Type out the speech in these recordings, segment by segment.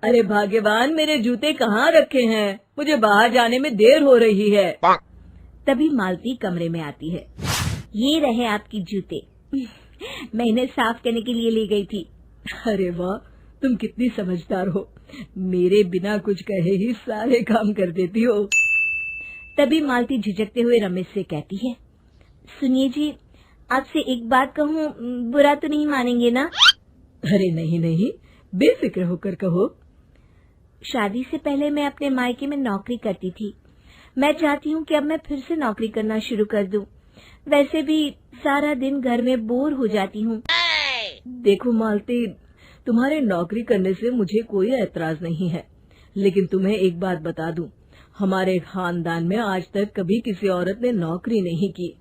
अरे भाग्यवान, मेरे जूते कहाँ रखे हैं? मुझे बाहर जाने में देर हो रही है। तभी मालती कमरे में आती है। ये रहे आपकी जूते। मैं इन्हें साफ करने के लिए ले गई थी। अरे वाह, तुम कितनी समझदार हो। मेरे बिना कुछ कहे ही सारे काम कर देती हो। तभी मालती झिझकते हुए रमेश से कहती है, सुनिए जी, आपसे एक बात कहूँ, बुरा तो नहीं मानेंगे ना? अरे नहीं नहीं, बेफिक्र होकर कहो। शादी से पहले मैं अपने मायके में नौकरी करती थी। मैं चाहती हूँ कि अब मैं फिर से नौकरी करना शुरू कर दूं। वैसे भी सारा दिन घर में बोर हो जाती हूँ। देखो मालती, तुम्हारे नौकरी करने से मुझे कोई ऐतराज नहीं है, लेकिन तुम्हें एक बात बता दूं, हमारे खानदान में आज तक कभी किसी औरत ने नौकरी नहीं की।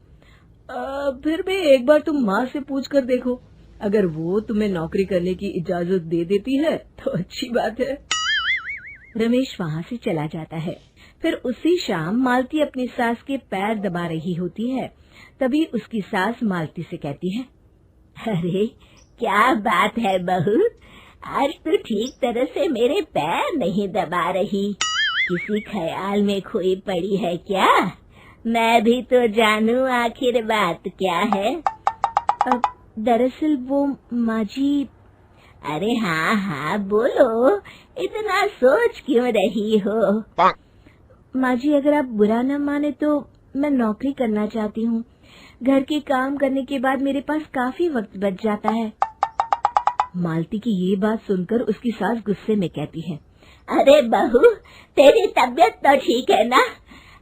फिर भी एक बार तुम माँ से पूछ कर देखो, अगर वो तुम्हें नौकरी करने की इजाजत दे देती है तो अच्छी बात है। रमेश वहाँ से चला जाता है। फिर उसी शाम मालती अपनी सास के पैर दबा रही होती है। तभी उसकी सास मालती से कहती है, अरे क्या बात है बहू, आज तो ठीक तरह से मेरे पैर नहीं दबा रही। किसी ख्याल में खोई पड़ी है क्या? मैं भी तो जानूं आखिर बात क्या है। दरअसल वो माँ जी। अरे हाँ हाँ बोलो, इतना सोच क्यों रही हो? माँ जी, अगर आप बुरा न माने तो मैं नौकरी करना चाहती हूँ। घर के काम करने के बाद मेरे पास काफी वक्त बच जाता है। मालती की ये बात सुनकर उसकी सास गुस्से में कहती है, अरे बहू, तेरी तबीयत तो ठीक है ना?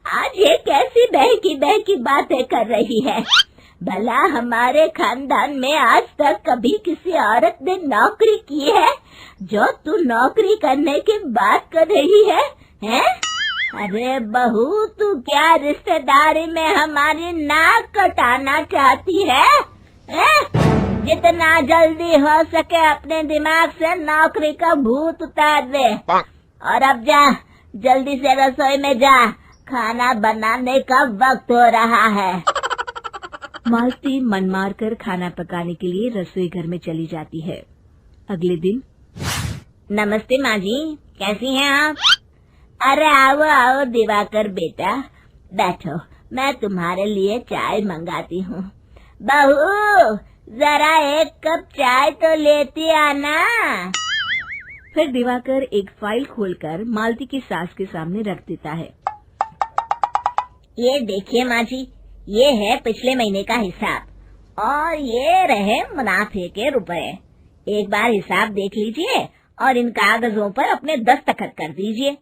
आज ये कैसी बहकी बातें कर रही है? भला हमारे खानदान में आज तक कभी किसी औरत ने नौकरी की है जो तू नौकरी करने की बात कर रही है, हैं? अरे बहू, तू क्या रिश्तेदारी में हमारी नाक कटाना चाहती है? जितना जल्दी हो सके अपने दिमाग से नौकरी का भूत उतार दे, और अब जा, जल्दी से रसोई में जा, खाना बनाने का वक्त हो रहा है। मालती मन मार कर खाना पकाने के लिए रसोई घर में चली जाती है। अगले दिन, नमस्ते माँ जी, कैसी हैं आप? अरे आओ आओ दिवाकर बेटा, बैठो, मैं तुम्हारे लिए चाय मंगाती हूँ। बहू, जरा एक कप चाय तो लेती आना। फिर दिवाकर एक फाइल खोलकर मालती की सास के सामने रख देता है। ये देखिए माँ जी, ये है पिछले महीने का हिसाब और ये रहे मुनाफे के रुपए। एक बार हिसाब देख लीजिए और इन कागजों पर अपने दस्तखत कर दीजिए।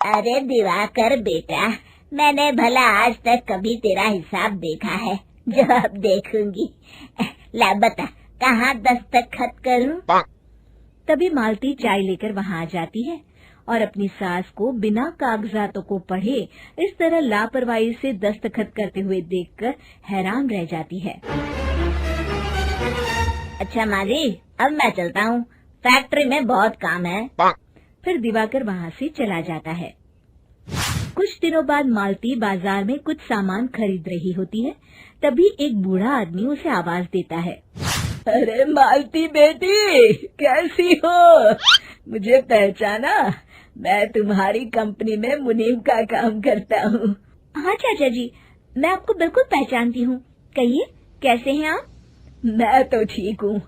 अरे दिवाकर बेटा, मैंने भला आज तक कभी तेरा हिसाब देखा है जो अब देखूंगी? ला बता, कहाँ दस्तखत करूं? तभी मालती चाय लेकर वहाँ आ जाती है और अपनी सास को बिना कागजातों को पढ़े इस तरह लापरवाही से दस्तखत करते हुए देखकर हैरान रह जाती है। अच्छा माँ जी, अब मैं चलता हूँ, फैक्ट्री में बहुत काम है। फिर दिवाकर वहाँ से चला जाता है। कुछ दिनों बाद मालती बाजार में कुछ सामान खरीद रही होती है। तभी एक बूढ़ा आदमी उसे आवाज देता है, अरे मालती बेटी, कैसी हो? मुझे पहचाना? मैं तुम्हारी कंपनी में मुनीम का काम करता हूँ। हाँ चाचा जी, मैं आपको बिल्कुल पहचानती हूँ। कहिए, कैसे हैं आप? मैं तो ठीक हूँ।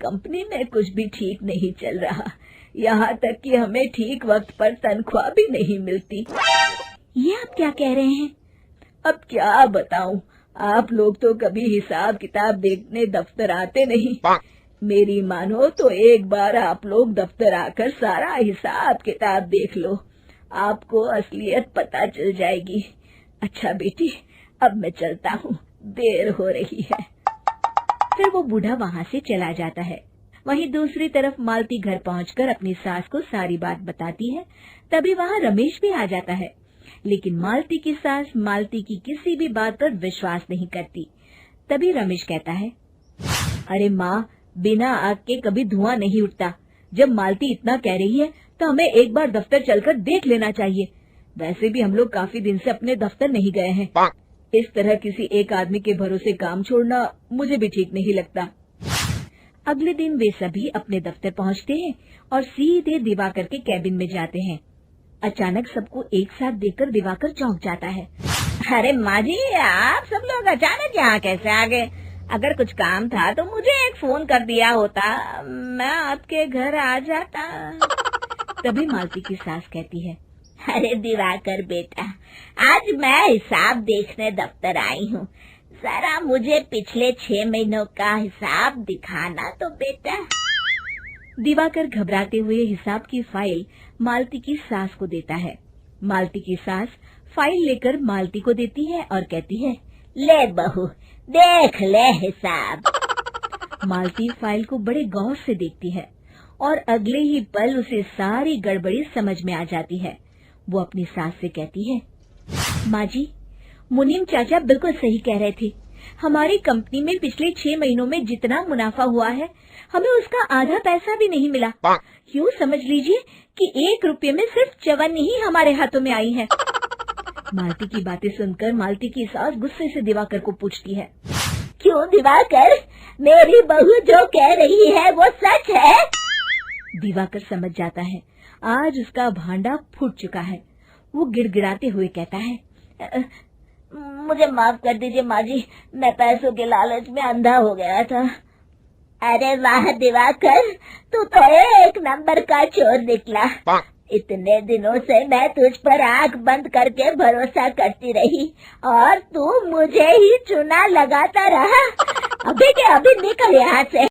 कंपनी में कुछ भी ठीक नहीं चल रहा, यहाँ तक कि हमें ठीक वक्त पर तनख्वाह भी नहीं मिलती। ये आप क्या कह रहे हैं? अब क्या बताऊँ, आप लोग तो कभी हिसाब किताब देखने दफ्तर आते नहीं। मेरी मानो तो एक बार आप लोग दफ्तर आकर सारा हिसाब किताब देख लो, आपको असलियत पता चल जाएगी। अच्छा बेटी, अब मैं चलता हूँ, देर हो रही है। फिर वो बूढ़ा वहाँ से चला जाता है। वहीं दूसरी तरफ मालती घर पहुंचकर अपनी सास को सारी बात बताती है। तभी वहाँ रमेश भी आ जाता है, लेकिन मालती की सास मालती की किसी भी बात पर विश्वास नहीं करती। तभी रमेश कहता है, अरे माँ, बिना आग के कभी धुआं नहीं उठता। जब मालती इतना कह रही है तो हमें एक बार दफ्तर चलकर देख लेना चाहिए। वैसे भी हम लोग काफी दिन से अपने दफ्तर नहीं गए हैं। इस तरह किसी एक आदमी के भरोसे काम छोड़ना मुझे भी ठीक नहीं लगता। अगले दिन वे सभी अपने दफ्तर पहुंचते हैं और सीधे दिवाकर के कैबिन में जाते हैं। अचानक सबको एक साथ देखकर दिवाकर चौंक जाता है। अरे माँ जी, आप सब लोग अचानक यहाँ कैसे आ गए? अगर कुछ काम था तो मुझे एक फोन कर दिया होता, मैं आपके घर आ जाता। तभी मालती की सास कहती है, अरे दिवाकर बेटा, आज मैं हिसाब देखने दफ्तर आई हूँ, जरा मुझे पिछले 6 महीनों का हिसाब दिखाना तो बेटा। दिवाकर घबराते हुए हिसाब की फाइल मालती की सास को देता है। मालती की सास फाइल लेकर मालती को देती है और कहती है, ले बहू, देख ले हिसाब। मालती फाइल को बड़े गौर से देखती है और अगले ही पल उसे सारी गड़बड़ी समझ में आ जाती है। वो अपनी सास से कहती है, माँ जी, मुनीम चाचा बिल्कुल सही कह रहे थे। हमारी कंपनी में पिछले 6 महीनों में जितना मुनाफा हुआ है, हमें उसका आधा पैसा भी नहीं मिला। यूँ समझ लीजिए कि 1 रुपये में सिर्फ चवन्नी ही हमारे हाथों में आई है। मालती की बातें सुनकर मालती की सास गुस्से से दिवाकर को पूछती है, क्यों दिवाकर, मेरी बहू जो कह रही है वो सच है? दिवाकर समझ जाता है आज उसका भांडा फूट चुका है। वो गिड़गिड़ाते हुए कहता है, मुझे माफ कर दीजिए माँ जी, मैं पैसों के लालच में अंधा हो गया था। अरे वाह दिवाकर, तू तो 1 नंबर का चोर निकला। इतने दिनों से मैं तुझ पर आंख बंद करके भरोसा करती रही और तू मुझे ही चुना लगाता रहा। अभी के अभी निकल यहाँ से।